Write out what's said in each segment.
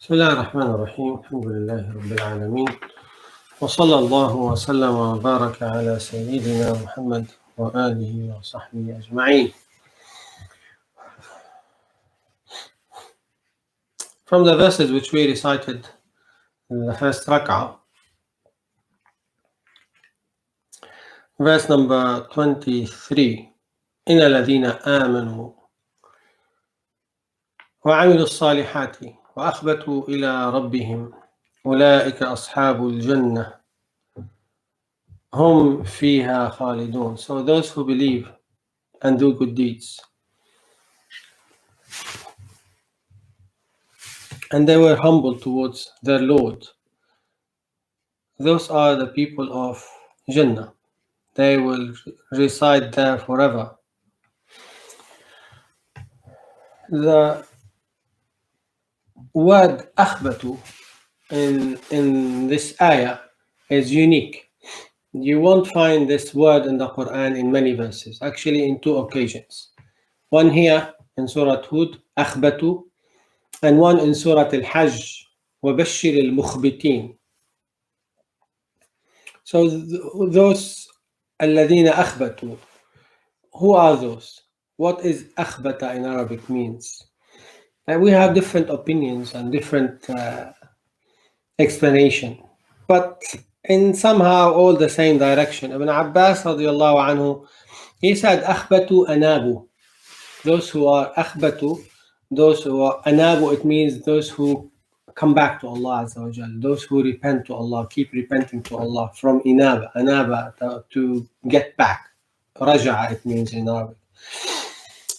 بسم الله الرحمن الرحيم الحمد لله رب العالمين وصلى الله وسلم وبارك على سيدنا محمد وآله وصحبه أجمعين. From the verses which we recited in the first rak'ah, verse number 23, إن الذين آمنوا وعملوا الصالحات وأخبتوا إلى ربهم أولئك أصحاب الجنة هم فيها خالدون. So those who believe and do good deeds and they were humble towards their Lord, those are the people of Jannah. They will reside there forever. The word أخبت in this ayah is unique. You won't find this word in the Quran in many verses, actually in two occasions. One here in Surah Hud, أخبت, and one in Surah Al-Hajj, وبشر المخبتين. So those الذين أخبتوا, who are those? What is أخبت in Arabic means? And we have different opinions and different explanation, but in somehow all the same direction. Ibn Abbas radiallahu anhu, he said أخبتوا أنابوا. Those who are أخبتوا, those who are أنابوا, it means those who come back to Allah Azza wa Jal, those who repent to Allah, keep repenting to Allah. From inaba to get back. Raja'a it means in Arabic.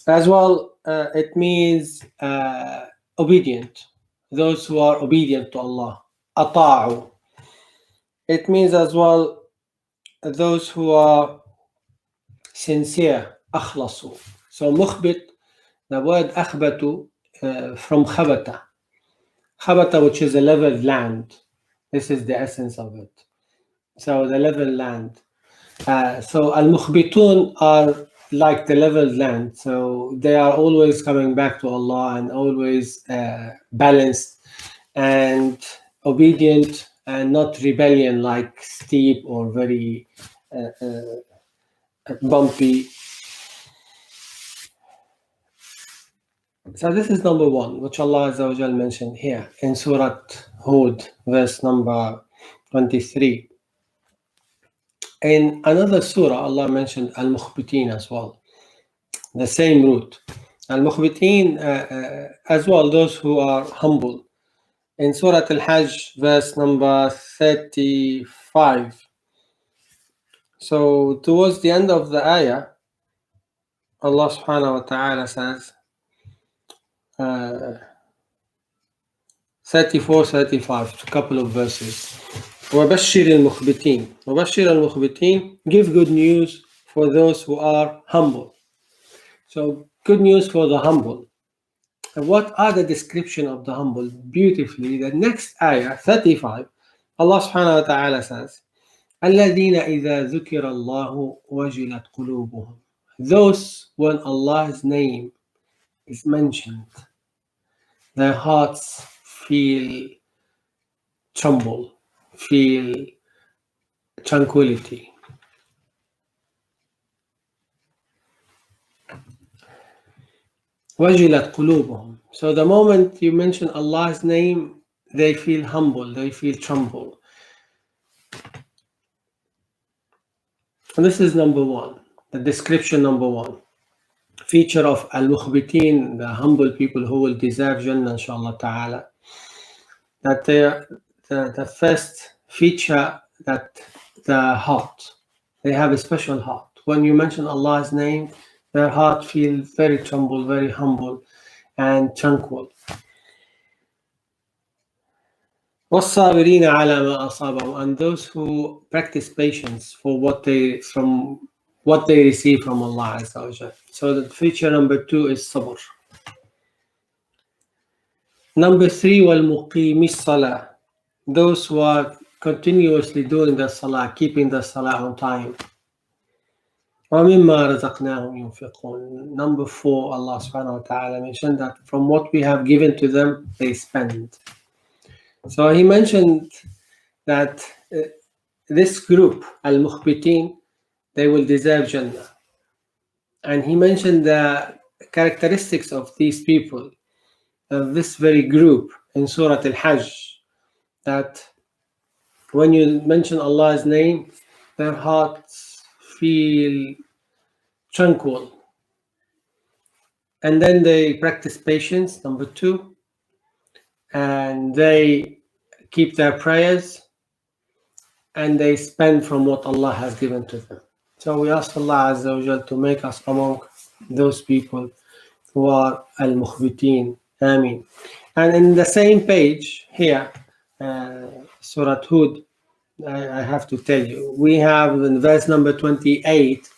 As well, it means obedient, those who are obedient to Allah. Ata'u. It means as well those who are sincere. Akhlasu. So mukhbit, the word akhbatu from khabata. Khabata, which is a level land. This is the essence of it. So the level land. So al-mukhbitun are like the level land. So they are always coming back to Allah and always balanced and obedient and not rebellion like steep or very bumpy. So this is number one, which Allah Azza wa Jal mentioned here in Surah Hud, verse number 23. In another surah, Allah mentioned al-mukhbitin as well, the same root. Al-mukhbitin as well, those who are humble. In Surah Al-Hajj, verse number 35. So towards the end of the ayah, Allah subhanahu wa ta'ala says, 34, 35, a couple of verses. وَبَشِّرِ الْمُخْبِتِينَ. وَبَشِّرِ الْمُخْبِتِينَ, give good news for those who are humble. So good news for the humble. And what are the description of the humble? Beautifully, the next ayah, 35, Allah subhanahu wa ta'ala says, الَّذِينَ إِذَا ذُكِرَ اللَّهُ وَجِلَتْ قُلُوبُهُم. Those when Allah's name is mentioned, their hearts feel tremble, feel tranquility. وَجِلَتْ قُلُوبُهُم. So the moment you mention Allah's name, they feel humble, they feel tremble. And this is number one, the description number one. Feature of al-mukhbitin, the humble people who will deserve Jannah inshallah ta'ala. That the first feature, that the heart, they have a special heart. When you mention Allah's name, their heart feels very tremble, very humble and tranquil. وَالصَّابِرِينَ عَلَى مَا أَصَابَهُمْ, and those who practice patience for what they receive from Allah Azza wa Jal. So the feature number two is sabr. Number three, وَالْمُقِيمِ الصَّلَاةِ, those who are continuously doing the salah, keeping the salah on time. وَمِمَّا رَزَقْنَاهُمْ يُنْفِقُونَ. Number four, Allah subhanahu wa ta'ala mentioned that from what we have given to them, they spend. So he mentioned that this group, al-mukhbitin, they will deserve Jannah. And he mentioned the characteristics of these people, of this very group in Surah Al-Hajj, that when you mention Allah's name, their hearts feel tranquil. And then they practice patience, number 2, and they keep their prayers, and they spend from what Allah has given to them. So we ask Allah Azza wa Jal to make us among those people who are al-mukhbitin. Ameen. And in the same page here, Surah Hud, I have to tell you, we have in verse number 28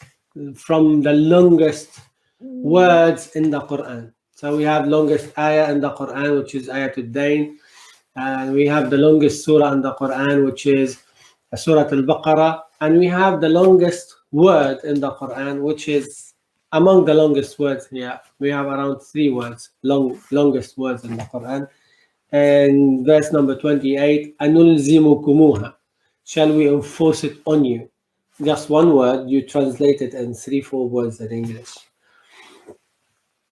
from the longest words in the Quran. So we have longest ayah in the Quran, which is Ayatul Dain, and we have the longest surah in the Quran, which is Surah Al-Baqarah, and we have the longest word in the Quran, which is among the longest words here. We have around 3 words, longest words in the Quran. And verse number 28, أَنُلْزِمُكُمُوهَا, shall we enforce it on you? Just one word, you translate it in 3-4 words in English.